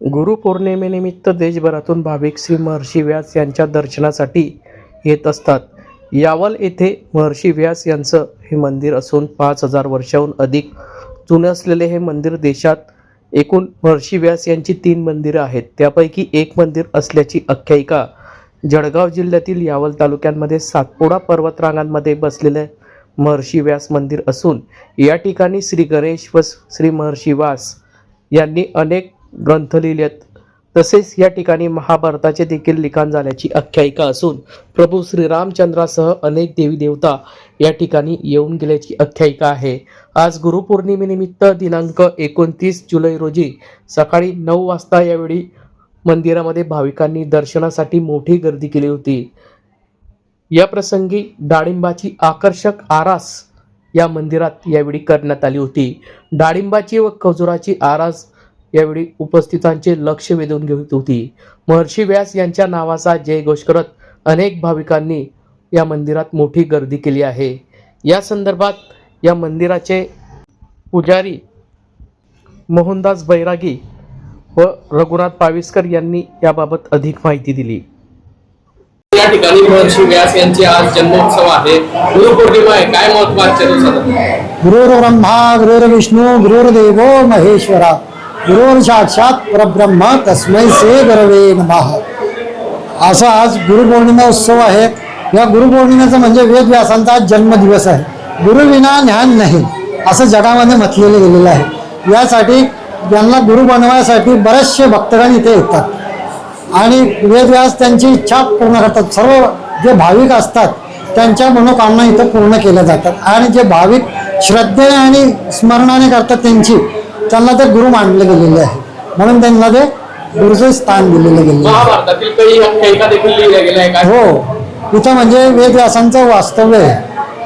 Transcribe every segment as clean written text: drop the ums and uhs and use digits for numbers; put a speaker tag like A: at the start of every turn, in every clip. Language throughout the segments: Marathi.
A: गुरुपौर्णिमेनिमित्त देशभरातून भाविक श्री महर्षी व्यास यांच्या दर्शनासाठी येत असतात। यावल येथे महर्षी व्यास यांचं हे मंदिर असून 5000 वर्षांहून अधिक जुने असलेले हे मंदिर देशात एकूण महर्षी व्यास यांची 3 मंदिरं आहेत। त्यापैकी एक मंदिर असल्याची आख्यायिका जळगाव जिल्ह्यातील यावल तालुक्यामध्ये सातपुडा पर्वतरांगांमध्ये बसलेले महर्षी व्यास मंदिर असून या ठिकाणी श्री गणेश व श्री महर्षी व्यास यांनी अनेक ग्रंथ लिहिलेत। तसेच या ठिकाणी महाभारताचे देखील लिखाण झाल्याची आख्यायिका असून प्रभू श्रीरामचंद्रासह अनेक देवी देवता या ठिकाणी येऊन गेल्याची आख्यायिका आहे। आज गुरुपौर्णिमेनिमित्त दिनांक 29 जुलै रोजी सकाळी 9 वाजता यावेळी मंदिरामध्ये भाविकांनी दर्शनासाठी मोठी गर्दी केली होती। या प्रसंगी डाळिंबाची आकर्षक आरास या मंदिरात यावेळी करण्यात आली होती। डाळिंबाची व खजुराची आरास यावेळी उपस्थितांचे लक्ष वेधून घेत होती। महर्षी व्यास यांच्या नावाचा जयघोष करत अनेक भाविकांनी या मंदिरात मोठी गर्दी केली आहे। या संदर्भात या मंदिराचे पुजारी मोहनदास बैरागी व रघुनाथ पाविस्कर यांनी याबाबत अधिक माहिती दिली।
B: या ठिकाणी महर्षी व्यास यांचे आज जन्मोत्सव आहे, गुरुपौर्णिमा आहे, काय महत्त्व आजच्या दिवसात?
C: गुरुर्ब्रह्मा गुरुर्विष्णू गुरुर्देवो महेश्वरा गुरुर् साक्षात परब्रह्म तस्मै श्री गुरवे नमः। असा आज गुरुपौर्णिमा उत्सव आहे। या गुरुपौर्णिमेचा म्हणजे वेदव्यासांचा जन्मदिवस आहे। गुरुविना ज्ञान नाही असं जगामध्ये म्हटलेलं गेलेलं आहे। यासाठी यांना गुरु बनवण्यासाठी बरेचसे भक्तगण इथे येतात आणि वेदव्यास त्यांची इच्छा पूर्ण करतात। सर्व जे भाविक असतात त्यांच्या मनोकामना इथं पूर्ण केल्या जातात आणि जे भाविक श्रद्धेने आणि स्मरणाने करतात त्यांना ते गुरु मानले गेलेले आहे, म्हणून त्यांना ते गुरुचे स्थान दिलेले गेले।
B: महाभारतातील काही आख्यायिका देखील लिहिल्या गेल्या आहे का?
C: हो, इथं म्हणजे वेदव्यासांचं वास्तव्य आहे।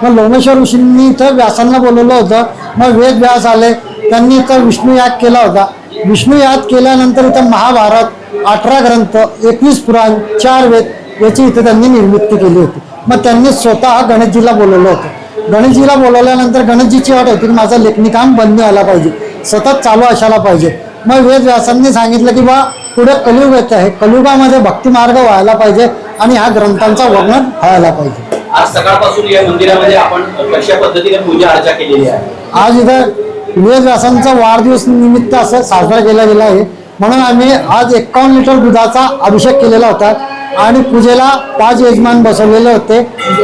C: मग लोमेश्वर ऋषींनी इथं व्यासांना बोलवलं होतं। मग वेदव्यास आले, त्यांनी इथं विष्णू याग केला होता। विष्णू याग केल्यानंतर इथं महाभारत, 18 ग्रंथ, 21 पुराण, 4 वेद याची इथं त्यांनी निर्मिती केली होती। मग त्यांनी स्वतः गणेशजीला बोलवलं होतं। गणेशजीला बोलवल्यानंतर गणेशजीची वाट होती की माझं लेखणी काम बंद व्हायला पाहिजे, सतत चालू असायला पाहिजे। मग वेदव्यासांनी सांगितलं की बा पुढे कलियुग येत आहे, कलियुगामध्ये भक्ती मार्ग व्हायला पाहिजे आणि ह्या ग्रंथांचा वर्णन व्हायला पाहिजे।
B: आज सकाळपासून या मंदिरामध्ये आपण कशा पद्धतीने पूजा अर्चा केलेली आहे?
C: आज इथं वेदव्यासांचा वाढदिवस निमित्त असं साजरा केला गेला आहे, म्हणून आम्ही आज 51 लिटर दुधाचा अभिषेक केलेला होता आणि पूजेला 5 यजमान बसवलेले होते।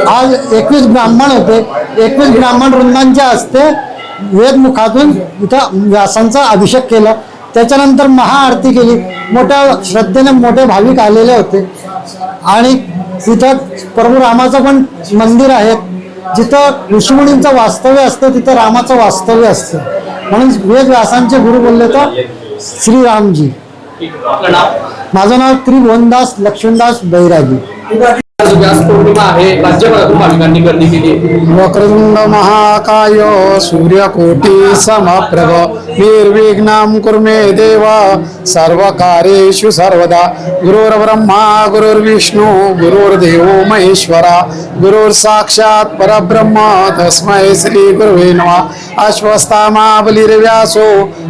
C: आज 21 ब्राह्मण होते। 21 ब्राह्मण वृंदांच्या हस्ते वेदमुखातून इथं व्यासांचा अभिषेक केला। त्याच्यानंतर महाआरती केली। मोठ्या श्रद्धेने मोठे भाविक आलेले होते आणि तिथं प्रभू रामाचं पण मंदिर आहे। जिथं ऋषीमुनींचं वास्तव्य असतं तिथं रामाचं वास्तव्य असतं, म्हणून वेदव्यासांचे गुरु बोलले तर श्रीरामजी। माझं नाव त्रिभुवनदास लक्ष्मणदास बैरागी।
B: व्यास पौर्णिमा आहे, राज्यभरातून भाविकांनी गर्दी केली।
D: वक्रतुंड महाकाय सूर्यकोटि समप्रभ निर्विघ्नं कुरु मे देव सर्वकार्येषु सर्वदा। गुरुर्ब्रह्मा गुरुर्विष्णु गुरुर्देवो महेश्वरा गुरुर्साक्षात् परब्रह्म तस्मै श्री गुरवे नमः। अश्वत्थामा बलिर्व्यासो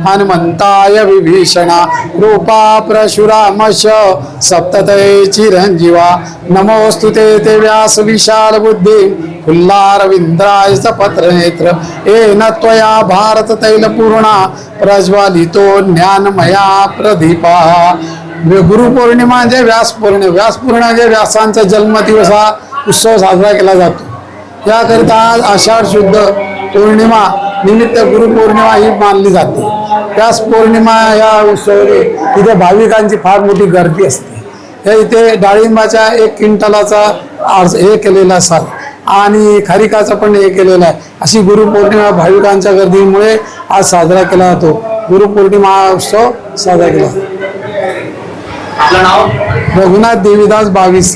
D: हनुमन्ताय विभीषणा रूपा परशुरामस्य सप्ततये चिरंजीवा। नमोस्तुते ते व्यास विशाल बुद्धि फुल्लारविंद्राय पत्र नेत्र येन त्वया भारत तैलपूर्णा प्रज्वलितो ज्ञानमया प्रदीपा। गुरुपौर्णिमा जे व्यास पौर्णिमा जे व्यासांचा जन्मदिवस हा उत्सव साजरा केला जातो। याकरिता आज आषाढ शुद्ध पौर्णिमा निमित्त गुरुपौर्णिमा ही मानली जाते। व्यास पौर्णिमा या उत्सवाने इथे भाविकांची फार मोठी गर्दी असते। इथे डाळिंबाच्या 1 क्विंटलाचा हे केलेला असाल आणि खारिकाचा पण हे केलेला आहे। अशी गुरुपौर्णिमा भाविकांच्या गर्दीमुळे आज साजरा केला जातो। गुरुपौर्णिमा उत्सव साजरा केला जातो।
B: आपलं नाव?
D: रघुनाथ देवीदास 22।